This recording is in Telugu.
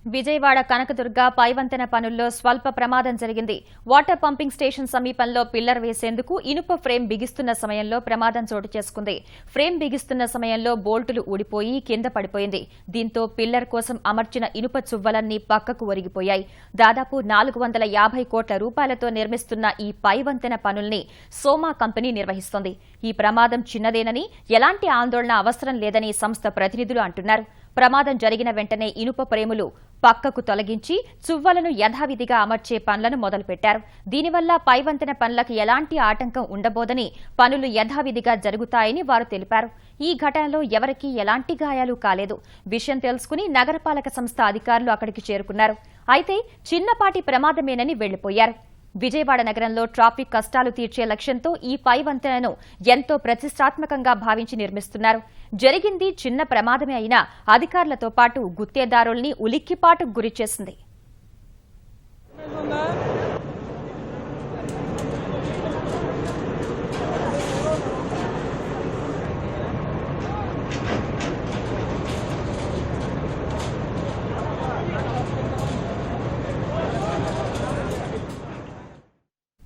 విజయవాడ కనకదుర్గ పైవంతెన పనుల్లో స్వల్ప ప్రమాదం జరిగింది. వాటర్ పంపింగ్ స్టేషన్ సమీపంలో పిల్లర్ వేసేందుకు ఇనుప ఫ్రేమ్ బిగిస్తున్న సమయంలో ప్రమాదం చోటు చేసుకుంది. ఫ్రేమ్ బిగిస్తున్న సమయంలో బోల్టులు ఊడిపోయి కింద పడిపోయింది. దీంతో పిల్లర్ కోసం అమర్చిన ఇనుప చువ్వలన్నీ పక్కకు ఒరిగిపోయాయి. దాదాపు 450 కోట్ల రూపాయలతో నిర్మిస్తున్న ఈ పైవంతెన పనుల్ని సోమా కంపెనీ నిర్వహిస్తోంది. ఈ ప్రమాదం చిన్నదేనని, ఎలాంటి ఆందోళన అవసరం లేదని సంస్థ ప్రతినిధులు అంటున్నారు. ప్రమాదం జరిగిన వెంటనే ఇనుప ఫ్రేములు పక్కకు తొలగించి చువ్వలను యథావిధిగా అమర్చే పనులను మొదలుపెట్టారు. దీనివల్ల పైవంతెన పనులకు ఎలాంటి ఆటంకం ఉండబోదని, పనులు యథావిధిగా జరుగుతాయని వారు తెలిపారు. ఈ ఘటనలో ఎవరికీ ఎలాంటి గాయాలు కాలేదు. విషయం తెలుసుకుని నగరపాలక సంస్థ అధికారులు అక్కడికి చేరుకున్నారు. అయితే చిన్నపాటి ప్రమాదమేనని వెళ్లిపోయారు. విజయవాడ నగరంలో ట్రాఫిక్ కష్టాలు తీర్చే లక్ష్యంతో ఈ పైవంతెనను ఎంతో ప్రతిష్టాత్మకంగా భావించి నిర్మిస్తున్నారు. జరిగింది చిన్న ప్రమాదమే అయినా అధికారులతో పాటు గుత్తేదారుల్ని ఉలిక్కిపాటుకు గురిచేసింది.